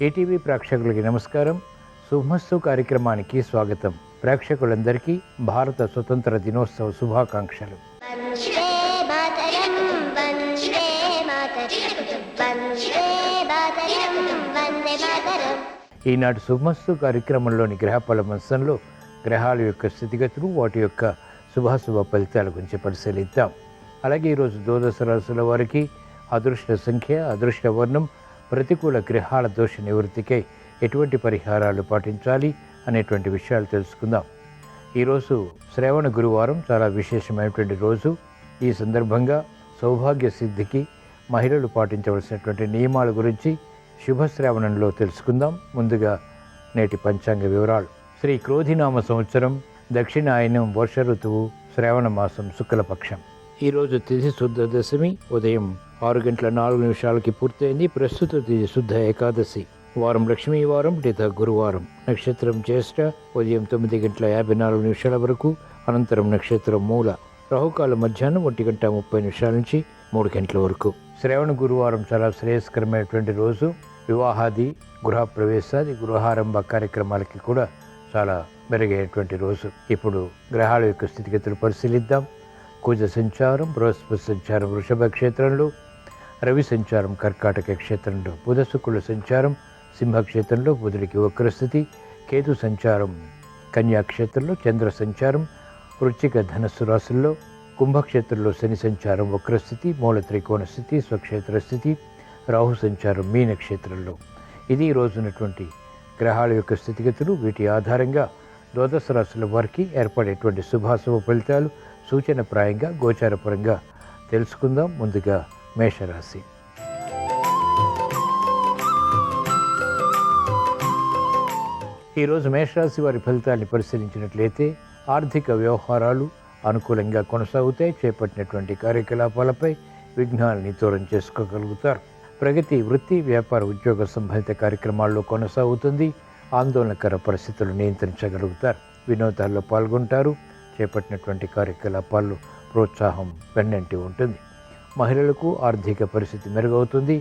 ATV ప్రేక్షకులకి నమస్కారం. శుభమస్తు కార్యక్రమానికి స్వాగతం. ప్రేక్షకులందరికీ భారత స్వతంత్ర దినోత్సవ శుభాకాంక్షలు. ఈనాటి శుభమస్తు కార్యక్రమంలోని గ్రహఫల మంచంలో గ్రహాల యొక్క స్థితిగతులు, వాటి యొక్క శుభాశుభ ఫలితాల గురించి పరిశీలిద్దాం. అలాగే ఈరోజు ద్వాదశ రాశుల వారికి అదృష్ట సంఖ్య, అదృష్ట వర్ణం, ప్రతికూల గ్రహాల దోష నివృత్తికై ఎటువంటి పరిహారాలు పాటించాలి అనేటువంటి విషయాలు తెలుసుకుందాం. ఈరోజు శ్రావణ గురువారం, చాలా విశేషమైనటువంటి రోజు. ఈ సందర్భంగా సౌభాగ్య సిద్ధికి మహిళలు పాటించవలసినటువంటి నియమాల గురించి శుభశ్రావణంలో తెలుసుకుందాం. ముందుగా నేటి పంచాంగ వివరాలు. శ్రీ క్రోధినామ సంవత్సరం, దక్షిణాయనం, వర్ష ఋతువు, శ్రావణ మాసం, శుక్లపక్షం. ఈరోజు తిథి శుద్ధ దశమి ఉదయం 6:04 పూర్తయింది. ప్రస్తుత తిథి శుద్ధ ఏకాదశి. వారం లక్ష్మీ వారం, తిథ గురువారం. నక్షత్రం జ్యేష్ఠ ఉదయం 9:54 వరకు, అనంతరం నక్షత్రం మూల. రాహుకాలం మధ్యాహ్నం 1:30 నుంచి 3 గంటల వరకు. శ్రావణ గురువారం చాలా శ్రేయస్కరమైనటువంటి రోజు. వివాహాది, గృహ ప్రవేశాది, గృహారంభ కార్యక్రమాలకి కూడా చాలా మెరుగైనటువంటి రోజు. ఇప్పుడు గ్రహాల యొక్క స్థితిగతులు పరిశీలిద్దాం. కుజ సంచారం, బృహస్పతి సంచారం వృషభ క్షేత్రంలో, రవి సంచారం కర్కాటక క్షేత్రంలో, బుధ శుక్రుల సంచారం సింహక్షేత్రంలో, బుధుడికి వక్రస్థితి, కేతు సంచారం కన్యాక్షేత్రంలో, చంద్ర సంచారం వృశ్చిక ధనస్సు రాశుల్లో, కుంభక్షేత్రంలో శని సంచారం వక్రస్థితి, మూల త్రికోణ స్థితి, స్వక్షేత్ర స్థితి, రాహు సంచారం మీనక్షేత్రంలో. ఇది ఈ రోజునటువంటి గ్రహాల యొక్క స్థితిగతులు. వీటి ఆధారంగా ద్వాదశ రాశుల వారికి ఏర్పడేటువంటి శుభాశుభ ఫలితాలు సూచనప్రాయంగా గోచారపరంగా తెలుసుకుందాం. ముందుగా మేషరాశి. ఈరోజు మేషరాశి వారి ఫలితాన్ని పరిశీలించినట్లయితే ఆర్థిక వ్యవహారాలు అనుకూలంగా కొనసాగుతాయి. చేపట్టినటువంటి కార్యకలాపాలపై విఘ్నాలని దూరం చేసుకోగలుగుతారు. ప్రగతి వృత్తి, వ్యాపార, ఉద్యోగ సంబంధిత కార్యక్రమాల్లో కొనసాగుతుంది. ఆందోళనకర పరిస్థితులు నియంత్రించగలుగుతారు. వినోదాల్లో పాల్గొంటారు. చేపట్టినటువంటి కార్యకలాపాల్లో ప్రోత్సాహం వెన్నంటి ఉంటుంది. మహిళలకు ఆర్థిక పరిస్థితి మెరుగవుతుంది.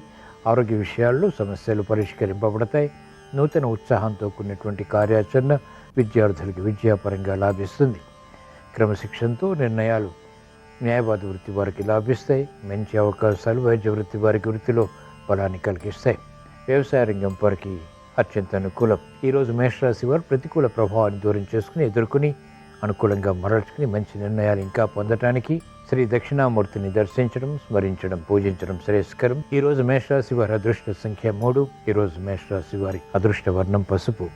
ఆరోగ్య విషయాల్లో సమస్యలు పరిష్కరింపబడతాయి. నూతన ఉత్సాహంతో కూడినటువంటి కార్యాచరణ విద్యార్థులకు విద్యాపరంగా లాభిస్తుంది. క్రమశిక్షణతో నిర్ణయాలు న్యాయవాద వృత్తి వారికి లాభిస్తాయి. మంచి అవకాశాలు వైద్య వృత్తి వారికి వృత్తిలో బలాన్ని కలిగిస్తాయి. వ్యవసాయ రంగం వారికి అత్యంత అనుకూలం. ఈరోజు మేషరాశి వారు ప్రతికూల ప్రభావాన్ని దూరం చేసుకుని ఎదుర్కొని అనుకూలంగా మరల్చుకుని మంచి నిర్ణయాలు ఇంకా పొందటానికి శ్రీ దక్షిణామూర్తిని దర్శించడం, స్మరించడం, పూజించడం శ్రేయస్కరం. ఈరోజు మేషరాశి వారి అదృష్ట సంఖ్య 3. ఈరోజు మేషరాశి వారి అదృష్ట వర్ణం పసుపు.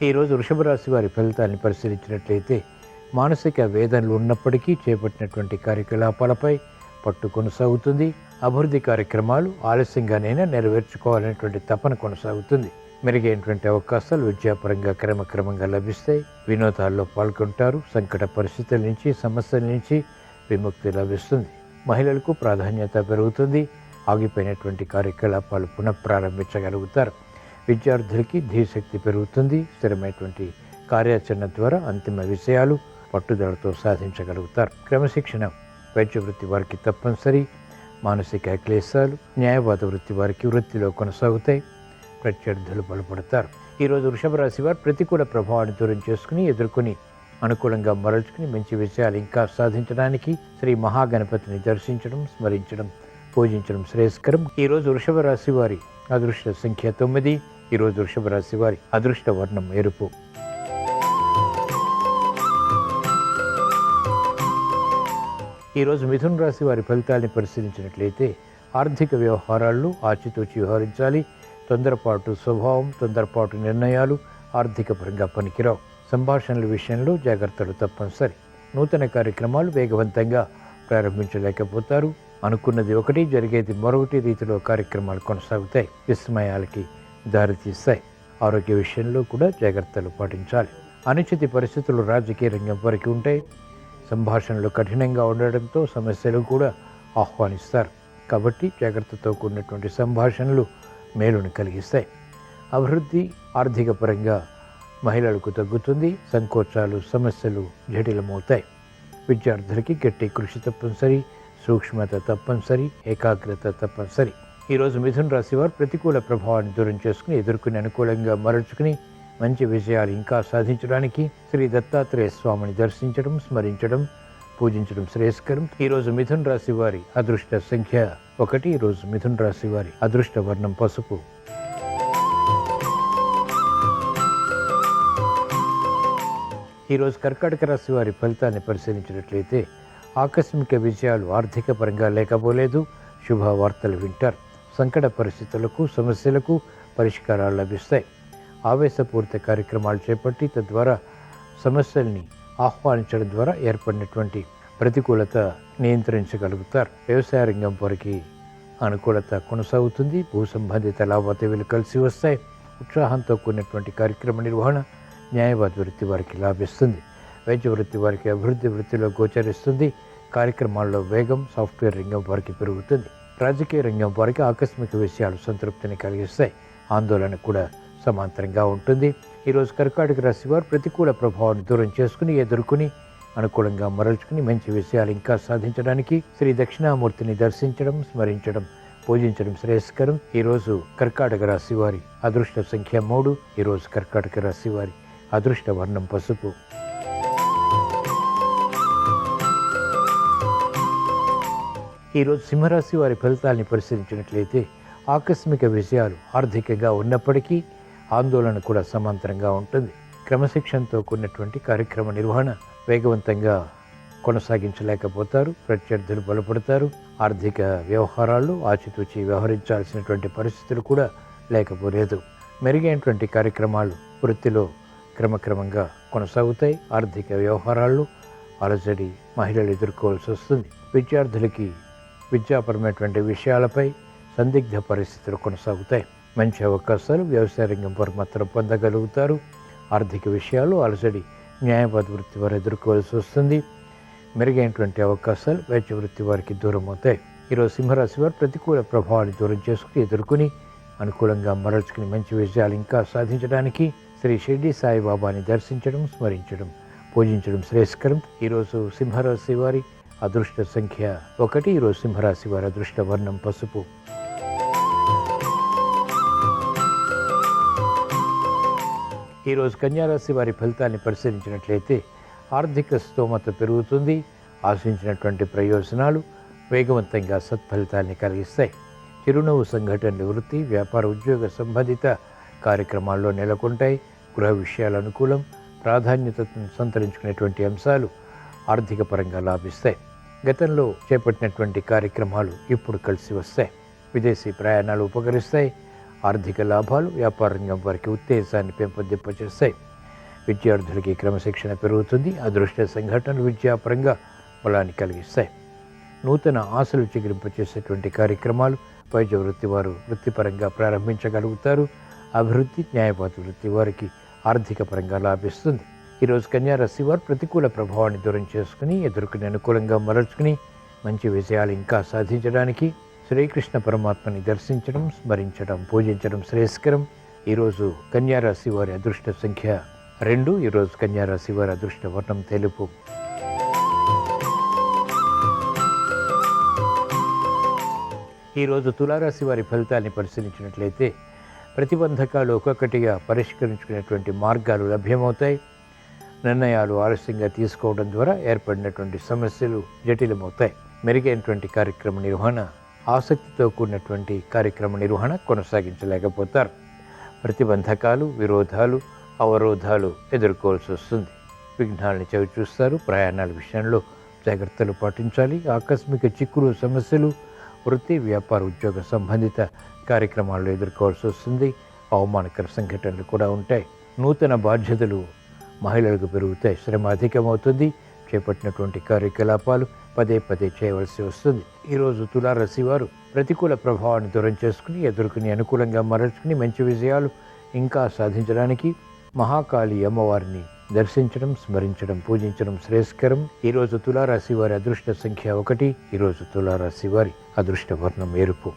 ఈరోజు వృషభ రాశి వారి ఫలితాన్ని పరిశీలించినట్లయితే మానసిక వేదనలు ఉన్నప్పటికీ చేపట్టినటువంటి కార్యకలాపాలపై పట్టు కొనసాగుతుంది. అభివృద్ధి కార్యక్రమాలు ఆలస్యంగానైనా నెరవేర్చుకోవాలనేటువంటి తపన కొనసాగుతుంది. మెరుగైనటువంటి అవకాశాలు విద్యాపరంగా క్రమక్రమంగా లభిస్తాయి. వినోదాల్లో పాల్గొంటారు. సంకట పరిస్థితుల నుంచి, సమస్యల నుంచి విముక్తి లభిస్తుంది. మహిళలకు ప్రాధాన్యత పెరుగుతుంది. ఆగిపోయినటువంటి కార్యకలాపాలు పునఃప్రారంభించగలుగుతారు. విద్యార్థులకి ధీశక్తి పెరుగుతుంది. స్థిరమైనటువంటి కార్యాచరణ ద్వారా అంతిమ విషయాలు పట్టుదలతో సాధించగలుగుతారు. క్రమశిక్షణ వైద్య వృత్తి వారికి తప్పనిసరి. మానసిక క్లేశాలు న్యాయవాద వృత్తి వారికి వృత్తిలో కొనసాగుతాయి. ప్రత్యర్థులు బలపడతారు. ఈరోజు వృషభ రాశి వారు ప్రతికూల ప్రభావాన్ని దూరం చేసుకుని ఎదుర్కొని అనుకూలంగా మరల్చుకుని మంచి విషయాలు ఇంకా సాధించడానికి శ్రీ మహాగణపతిని దర్శించడం, స్మరించడం, పూజించడం శ్రేయస్కరం. ఈరోజు వృషభ రాశి వారి అదృష్ట సంఖ్య 9. ఈరోజు వృషభ రాశి వారి అదృష్ట వర్ణం ఎరుపు. ఈరోజు మిథున రాశి వారి ఫలితాన్ని పరిశీలించినట్లయితే ఆర్థిక వ్యవహారాల్లో ఆచితూచి వ్యవహరించాలి. తొందరపాటు స్వభావం, తొందరపాటు నిర్ణయాలు ఆర్థిక పరంగా పనికిరావు. సంభాషణల విషయంలో జాగ్రత్తలు తప్పనిసరి. నూతన కార్యక్రమాలు వేగవంతంగా ప్రారంభించలేకపోతారు. అనుకున్నది ఒకటి, జరిగేది మరొకటి రీతిలో కార్యక్రమాలు కొనసాగుతాయి. విస్మయాలకి దారితీస్తాయి. ఆరోగ్య విషయంలో కూడా జాగ్రత్తలు పాటించాలి. అనుచిత పరిస్థితులు రాజకీయ రంగం వరకు ఉంటాయి. సంభాషణలు కఠినంగా ఉండడంతో సమస్యలు కూడా ఆహ్వానిస్తారు. కాబట్టి జాగ్రత్తతో కూడినటువంటి సంభాషణలు మేలును కలిగిస్తాయి. అభివృద్ధి ఆర్థిక పరంగా మహిళలకు తగ్గుతుంది. సంకోచాలు, సమస్యలు జటిలమవుతాయి. విద్యార్థులకి గట్టి కృషి తప్పనిసరి. సూక్ష్మత తప్పనిసరి, ఏకాగ్రత తప్పనిసరి. ఈరోజు మిథున రాశి వారు ప్రతికూల ప్రభావాన్ని దూరం చేసుకుని ఎదుర్కొని అనుకూలంగా మరల్చుకుని మంచి విజయాలు ఇంకా సాధించడానికి శ్రీ దత్తాత్రేయ స్వామిని దర్శించడం, స్మరించడం, పూజించడం శ్రేయస్కరం. ఈరోజు మిథున రాశి వారి అదృష్ట సంఖ్య 1. ఈరోజు మిథున రాశి వారి అదృష్ట వర్ణం పసుపు. ఈరోజు కర్కాటక రాశి వారి ఫలితాన్ని పరిశీలించినట్లయితే ఆకస్మిక విజయాలు ఆర్థిక పరంగా లేకపోలేదు. శుభవార్తలు వింటారు. సంకట పరిస్థితులకు, సమస్యలకు పరిష్కారాలు లభిస్తాయి. ఆవేశపూరిత కార్యక్రమాలు చేపట్టి తద్వారా సమస్యల్ని ఆహ్వానించడం ద్వారా ఏర్పడినటువంటి ప్రతికూలత నియంత్రించగలుగుతారు. వ్యవసాయ రంగం వారికి అనుకూలత కొనసాగుతుంది. భూ సంబంధిత లావాదేవీలు కలిసి వస్తాయి. ఉత్సాహంతో కూడినటువంటి కార్యక్రమ నిర్వహణ న్యాయవాద వృత్తి వారికి లాభిస్తుంది. వైద్య వృత్తి వారికి అభివృద్ధి వృత్తిలో గోచరిస్తుంది. కార్యక్రమాల్లో వేగం సాఫ్ట్వేర్ రంగం వారికి పెరుగుతుంది. రాజకీయ రంగం వారికి ఆకస్మిక విషయాలు సంతృప్తిని కలిగిస్తాయి. ఆందోళన కూడా సమాంతరంగా ఉంటుంది. ఈరోజు కర్కాటక రాశి వారు ప్రతికూల ప్రభావాన్ని దూరం చేసుకుని ఎదుర్కొని అనుకూలంగా మరల్చుకుని మంచి విషయాలు ఇంకా సాధించడానికి శ్రీ దక్షిణామూర్తిని దర్శించడం, స్మరించడం, పూజించడం శ్రేయస్కరం. ఈరోజు కర్కాటక రాశి వారి అదృష్ట సంఖ్య 3. ఈరోజు కర్కాటక రాశి వారి అదృష్ట వర్ణం పసుపు. ఈరోజు సింహరాశి వారి ఫలితాలని పరిశీలించినట్లయితే ఆకస్మిక విజయాలు ఆర్థికంగా ఉన్నప్పటికీ ఆందోళన కూడా సమాంతరంగా ఉంటుంది. క్రమశిక్షణతో కూడినటువంటి కార్యక్రమ నిర్వహణ వేగవంతంగా కొనసాగించలేకపోతారు. ప్రత్యర్థులు బలపడతారు. ఆర్థిక వ్యవహారాల్లో ఆచితూచి వ్యవహరించాల్సినటువంటి పరిస్థితులు కూడా లేకపోలేదు. మెరుగైనటువంటి కార్యక్రమాలు వృత్తిలో క్రమక్రమంగా కొనసాగుతాయి. ఆర్థిక వ్యవహారాల్లో అలజడి మహిళలు ఎదుర్కోవాల్సి వస్తుంది. విద్యార్థులకి విద్యాపరమైనటువంటి విషయాలపై సందిగ్ధ పరిస్థితులు కొనసాగుతాయి. మంచి అవకాశాలు వ్యవసాయ రంగం వారు మాత్రం పొందగలుగుతారు. ఆర్థిక విషయాలు అలజడి న్యాయవాద వృత్తి వారు ఎదుర్కోవాల్సి వస్తుంది. మెరుగైనటువంటి అవకాశాలు వైద్య వృత్తి వారికి దూరం అవుతాయి. ఈరోజు సింహరాశి వారు ప్రతికూల ప్రభావాన్ని దూరం చేసుకుని ఎదుర్కొని అనుకూలంగా మరల్చుకుని మంచి విజయాలు ఇంకా సాధించడానికి శ్రీ షిర్డీ సాయిబాబాని దర్శించడం, స్మరించడం, పూజించడం శ్రేయస్కరం. ఈరోజు సింహరాశి వారి అదృష్ట సంఖ్య 1. ఈరోజు సింహరాశి వారి అదృష్ట వర్ణం పసుపు. ఈరోజు కన్యారాశి వారి ఫలితాన్ని పరిశీలించినట్లయితే ఆర్థిక స్తోమత పెరుగుతుంది. ఆశించినటువంటి ప్రయోజనాలు వేగవంతంగా సత్ఫలితాన్ని కలిగిస్తాయి. చిరునవ్వు సంఘటనలు వృత్తి, వ్యాపార, ఉద్యోగ సంబంధిత కార్యక్రమాల్లో నెలకొంటాయి. గృహ విషయాల అనుకూలం. ప్రాధాన్యతను సంతరించుకునేటువంటి అంశాలు ఆర్థిక పరంగా లాభిస్తాయి. గతంలో చేపట్టినటువంటి కార్యక్రమాలు ఇప్పుడు కలిసి వస్తాయి. విదేశీ ప్రయాణాలు ఉపకరిస్తాయి. ఆర్థిక లాభాలు వ్యాపార రంగం వారికి ఉత్తేజాన్ని పెంపొందింపచేస్తాయి. విద్యార్థులకి క్రమశిక్షణ పెరుగుతుంది. అదృష్ట సంఘటనలు విద్యాపరంగా బలాన్ని కలిగిస్తాయి. నూతన ఆశలు చిగురింపచేసేటువంటి కార్యక్రమాలు వైద్య వృత్తి వారు వృత్తిపరంగా ప్రారంభించగలుగుతారు. అభివృద్ధి న్యాయవాద వృత్తి వారికి ఆర్థిక పరంగా లాభిస్తుంది. ఈరోజు కన్యారాశి వారు ప్రతికూల ప్రభావాన్ని దూరం చేసుకుని ఎదుర్కొని అనుకూలంగా మరల్చుకుని మంచి విజయాలు ఇంకా సాధించడానికి శ్రీకృష్ణ పరమాత్మని దర్శించడం, స్మరించడం, పూజించడం శ్రేయస్కరం. ఈరోజు కన్యారాశి వారి అదృష్ట సంఖ్య 2. ఈరోజు కన్యారాశి వారి అదృష్ట వర్ణం తెలుపు. ఈరోజు తులారాశి వారి ఫలితాన్ని పరిశీలించినట్లయితే ప్రతిబంధకాలు ఒక్కొక్కటిగా పరిష్కరించుకునేటువంటి మార్గాలు లభ్యమవుతాయి. నిర్ణయాలు ఆలస్యంగా తీసుకోవడం ద్వారా ఏర్పడినటువంటి సమస్యలు జటిలమవుతాయి. మెరుగైనటువంటి కార్యక్రమ నిర్వహణ, ఆసక్తితో కూడినటువంటి కార్యక్రమ నిర్వహణ కొనసాగించలేకపోతారు. ప్రతిబంధకాలు, విరోధాలు, అవరోధాలు ఎదుర్కోవాల్సి వస్తుంది. విఘ్నాలను చవిచూస్తారు. ప్రయాణాల విషయంలో జాగ్రత్తలు పాటించాలి. ఆకస్మిక చిక్కులు, సమస్యలు వృత్తి, వ్యాపార, ఉద్యోగ సంబంధిత కార్యక్రమాల్లో ఎదుర్కోవాల్సి వస్తుంది. అవమానకర సంఘటనలు కూడా ఉంటాయి. నూతన బాధ్యతలు మహిళలకు పెరుగుతాయి. శ్రమ అధికమవుతుంది. చేపట్టినటువంటి కార్యకలాపాలు పదే పదే చేయవలసి వస్తుంది. ఈరోజు తులారాశి వారు ప్రతికూల ప్రభావాన్ని దూరం చేసుకుని ఎదుర్కొని అనుకూలంగా మరల్చుకుని మంచి విజయాలు ఇంకా సాధించడానికి మహాకాళి అమ్మవారిని దర్శించడం, స్మరించడం, పూజించడం శ్రేయస్కరం. ఈరోజు తులారాశి వారి అదృష్ట సంఖ్య 1. ఈరోజు తులారాశి వారి అదృష్ట వర్ణం ఎరుపు.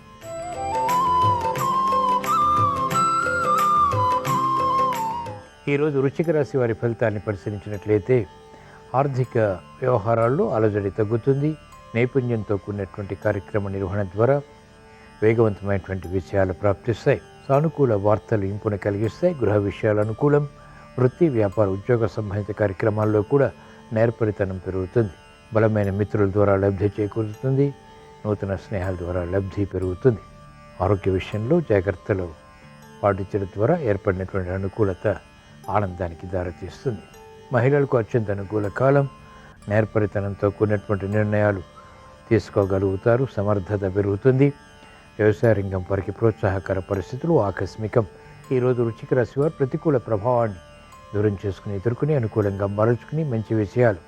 ఈరోజు వృశ్చిక రాశి వారి ఫలితాన్ని పరిశీలించినట్లయితే ఆర్థిక వ్యవహారాల్లో అలజడి తగ్గుతుంది. నైపుణ్యంతో కూడినటువంటి కార్యక్రమ నిర్వహణ ద్వారా వేగవంతమైనటువంటి విషయాలు ప్రాప్తిస్తాయి. సానుకూల వార్తలు ఇంపును కలిగిస్తాయి. గృహ విషయాలు అనుకూలం. వృత్తి, వ్యాపార, ఉద్యోగ సంబంధిత కార్యక్రమాల్లో కూడా నేర్పరితనం పెరుగుతుంది. బలమైన మిత్రుల ద్వారా లబ్ధి చేకూరుతుంది. నూతన స్నేహాల ద్వారా లబ్ధి పెరుగుతుంది. ఆరోగ్య విషయంలో జాగ్రత్తలు పాటించడం ద్వారా ఏర్పడినటువంటి అనుకూలత ఆనందానికి దారితీస్తుంది. మహిళలకు అత్యంత అనుకూల కాలం. నేర్పరితనంతో కూడినటువంటి నిర్ణయాలు తీసుకోగలుగుతారు. సమర్థత పెరుగుతుంది. వ్యవసాయ రంగం వారికి ప్రోత్సాహకర పరిస్థితులు ఆకస్మికం. ఈరోజు వృశ్చిక రాశి వారు ప్రతికూల ప్రభావాన్ని దూరం చేసుకుని ఎదుర్కొని అనుకూలంగా మరల్చుకుని మంచి విషయాలు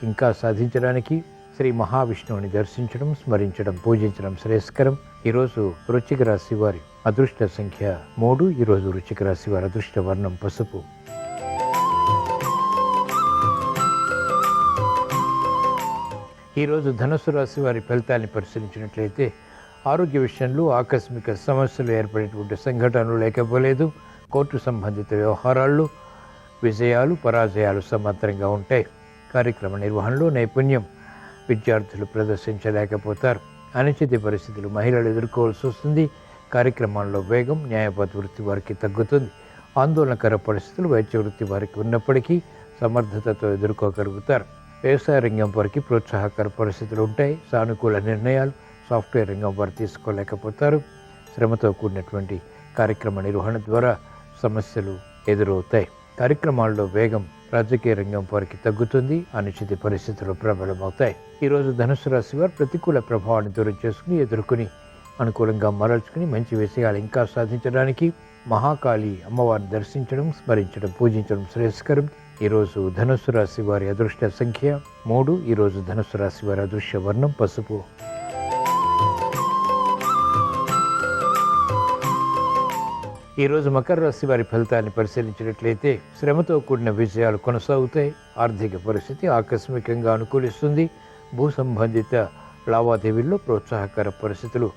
ఇంకా సాధించడానికి శ్రీ మహావిష్ణువుని దర్శించడం, స్మరించడం, పూజించడం శ్రేయస్కరం. ఈరోజు వృశ్చిక రాశి వారి అదృష్ట సంఖ్య 3. ఈరోజు వృశ్చిక రాశి వారి అదృష్ట వర్ణం పసుపు. ఈరోజు ధనుస్సు రాశి వారి ఫలితాన్ని పరిశీలించినట్లయితే ఆరోగ్య విషయంలో ఆకస్మిక సమస్యలు ఏర్పడేటువంటి సంఘటనలు లేకపోలేదు. కోర్టు సంబంధిత వ్యవహారాల్లో విజయాలు, పరాజయాలు సమాంతరంగా ఉంటాయి. కార్యక్రమ నిర్వహణలో నైపుణ్యం విద్యార్థులు ప్రదర్శించలేకపోతారు. అనిశ్చిత పరిస్థితులు మహిళలు ఎదుర్కోవాల్సి వస్తుంది. కార్యక్రమాల్లో వేగం న్యాయవాద వృత్తి వారికి తగ్గుతుంది. ఆందోళనకర పరిస్థితులు వైద్య వృత్తి వారికి ఉన్నప్పటికీ సమర్థతతో ఎదుర్కోగలుగుతారు. వ్యవసాయ రంగం వారికి ప్రోత్సాహకర పరిస్థితులు ఉంటాయి. సానుకూల నిర్ణయాలు సాఫ్ట్వేర్ రంగం వారు తీసుకోలేకపోతారు. శ్రమతో కూడినటువంటి కార్యక్రమ నిర్వహణ ద్వారా సమస్యలు ఎదురవుతాయి. కార్యక్రమాల్లో వేగం రాజకీయ రంగం వారికి తగ్గుతుంది. అనిశ్చిత పరిస్థితులు ప్రబలమవుతాయి. ఈరోజు ధనుసు రాశి వారు ప్రతికూల ప్రభావాన్ని దూరం చేసుకుని ఎదుర్కొని అనుకూలంగా మరల్చుకుని మంచి విషయాలు ఇంకా సాధించడానికి మహాకాళి అమ్మవారిని దర్శించడం, స్మరించడం, పూజించడం శ్రేయస్కరం. ఈరోజు ధనుసు రాశి వారి అదృష్ట సంఖ్య 3. ఈరోజు ధనుసు రాశి వారి అదృష్ట వర్ణం పసుపు. ఈరోజు మకర రాశి వారి ఫలితాన్ని పరిశీలించినట్లయితే శ్రమతో కూడిన విజయాలు కొనసాగుతాయి. ఆర్థిక పరిస్థితి ఆకస్మికంగా అనుకూలిస్తుంది. భూ సంబంధిత లావాదేవీల్లో ప్రోత్సాహకర పరిస్థితులు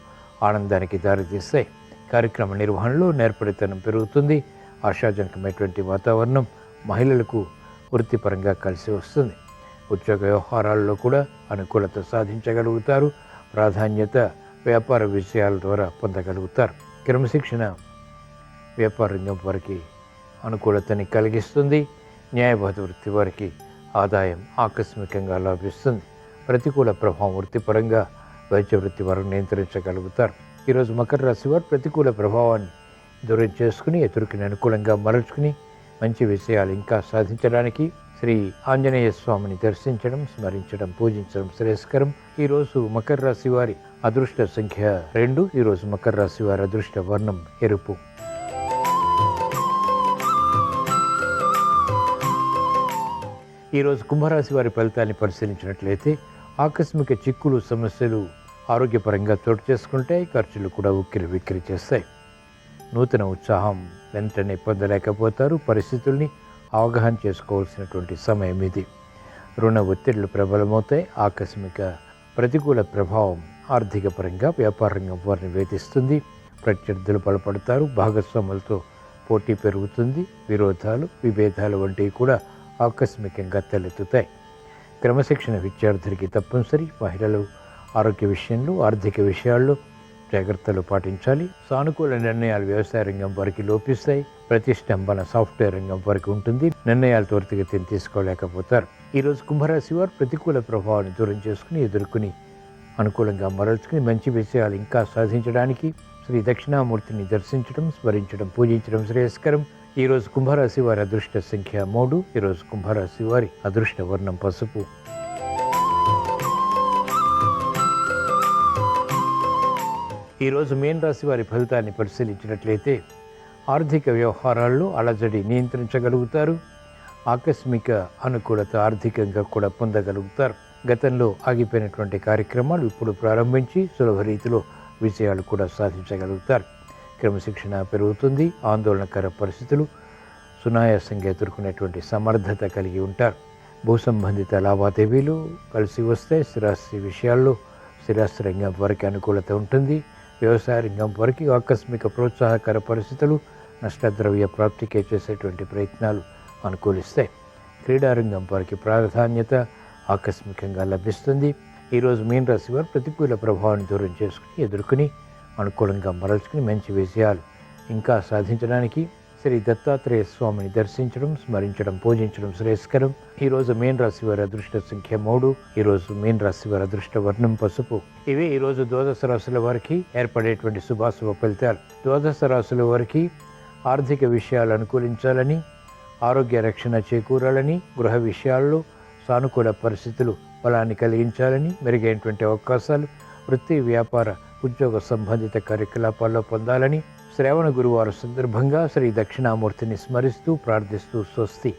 ఆనందానికి దారితీస్తాయి. కార్యక్రమ నిర్వహణలో నేర్పరితనం పెరుగుతుంది. ఆశాజనకమైనటువంటి వాతావరణం మహిళలకు వృత్తిపరంగా కలిసి వస్తుంది. ఉద్యోగ వ్యవహారాల్లో కూడా అనుకూలత సాధించగలుగుతారు. ప్రాధాన్యత వ్యాపార విషయాల ద్వారా పొందగలుగుతారు. క్రమశిక్షణ వ్యాపార రంగం వారికి అనుకూలతని కలిగిస్తుంది. న్యాయవాద వృత్తి వారికి ఆదాయం ఆకస్మికంగా లభిస్తుంది. ప్రతికూల ప్రభావం వృత్తిపరంగా వైద్య వృత్తి వారు నియంత్రించగలుగుతారు. ఈరోజు మకర రాశి వారు ప్రతికూల ప్రభావాన్ని దూరం చేసుకుని ఎదురుకుని అనుకూలంగా మరల్చుకుని మంచి విషయాలు ఇంకా సాధించడానికి శ్రీ ఆంజనేయ స్వామిని దర్శించడం, స్మరించడం, పూజించడం శ్రేయస్కరం. ఈరోజు మకర రాశి వారి అదృష్ట సంఖ్య 2. ఈరోజు మకర రాశి వారి అదృష్ట వర్ణం ఎరుపు. ఈరోజు కుంభరాశి వారి ఫలితాన్ని పరిశీలించినట్లయితే ఆకస్మిక చిక్కులు, సమస్యలు ఆరోగ్యపరంగా చోటు చేసుకుంటాయి. ఖర్చులు కూడా ఉక్కిరి విక్కిరి చేస్తాయి. నూతన ఉత్సాహం వెంటనే పొందలేకపోతారు. పరిస్థితుల్ని అవగాహన చేసుకోవాల్సినటువంటి సమయం ఇది. రుణ ఒత్తిళ్లు ప్రబలమవుతాయి. ఆకస్మిక ప్రతికూల ప్రభావం ఆర్థిక పరంగా వ్యాపార రంగం వారిని వేధిస్తుంది. ప్రత్యర్థులు బలపడతారు. భాగస్వాములతో పోటీ పెరుగుతుంది. విరోధాలు, విభేదాలు వంటివి కూడా ఆకస్మికంగా తలెత్తుతాయి. క్రమశిక్షణ విద్యార్థులకి తప్పనిసరి. మహిళలు ఆరోగ్య విషయంలో, ఆర్థిక విషయాల్లో జాగ్రత్తలు పాటించాలి. సానుకూల నిర్ణయాలు వ్యవసాయ రంగం వారికి లోపిస్తాయి. ప్రతిష్టంభన సాఫ్ట్వేర్ రంగం వారికి ఉంటుంది. నిర్ణయాలు త్వరితగతిని తీసుకోలేకపోతారు. ఈరోజు కుంభరాశి వారు ప్రతికూల ప్రభావాన్ని దూరం చేసుకుని ఎదుర్కొని అనుకూలంగా మరల్చుకుని మంచి విషయాలు ఇంకా సాధించడానికి శ్రీ దక్షిణామూర్తిని దర్శించడం, స్మరించడం, పూజించడం శ్రేయస్కరం. ఈరోజు కుంభరాశి వారి అదృష్ట సంఖ్య 3. ఈరోజు కుంభరాశి వారి అదృష్ట వర్ణం పసుపు. ఈరోజు మీన రాశి వారి ఫలితాన్ని పరిశీలించినట్లయితే ఆర్థిక వ్యవహారాల్లో అలజడి నియంత్రించగలుగుతారు. ఆకస్మిక అనుకూలత ఆర్థికంగా కూడా పొందగలుగుతారు. గతంలో ఆగిపోయినటువంటి కార్యక్రమాలు ఇప్పుడు ప్రారంభించి సులభ రీతిలో విజయాలు కూడా సాధించగలుగుతారు. క్రమశిక్షణ పెరుగుతుంది. ఆందోళనకర పరిస్థితులు సునాయాసంగా ఎదుర్కొనేటువంటి సమర్థత కలిగి ఉంటారు. భూ సంబంధిత లావాదేవీలు కలిసి వస్తే స్థిరాస్తి విషయాల్లో స్థిరాస్తి రంగం వారికి అనుకూలత ఉంటుంది. వ్యవసాయ రంగం వారికి ఆకస్మిక ప్రోత్సాహకర పరిస్థితులు నష్టద్రవ్య ప్రాప్తికే చేసేటువంటి ప్రయత్నాలు అనుకూలిస్తాయి. క్రీడారంగం వారికి ప్రాధాన్యత ఆకస్మికంగా లభిస్తుంది. ఈరోజు మీన రాశి వారు ప్రతికూల ప్రభావాన్ని దూరం చేసుకుని ఎదుర్కొని అనుకూలంగా మరల్చుకుని మంచి విజయాలు ఇంకా సాధించడానికి శ్రీ దత్తాత్రేయ స్వామిని దర్శించడం, స్మరించడం, పూజించడం శ్రేయస్కరం. ఈరోజు మీన రాశి వారి అదృష్ట సంఖ్య 3. ఈరోజు మీన రాశి వారి అదృష్ట వర్ణం పసుపు. ఇవి ఈరోజు ద్వాదశ రాశుల వారికి ఏర్పడేటువంటి శుభాశుభ ఫలితాలు. ద్వాదశ రాశుల వారికి ఆర్థిక విషయాలు అనుకూలించాలని, ఆరోగ్య రక్షణ చేకూరాలని, గృహ విషయాల్లో సానుకూల పరిస్థితులు బలాన్ని కలిగించాలని, మెరుగైనటువంటి అవకాశాలు వృత్తి, వ్యాపార, ఉద్యోగ సంబంధిత కార్యకలాపాల్లో పొందాలని శ్రావణ గురువారం సందర్భంగా శ్రీ దక్షిణామూర్తిని స్మరిస్తూ ప్రార్థిస్తూ స్వస్తి.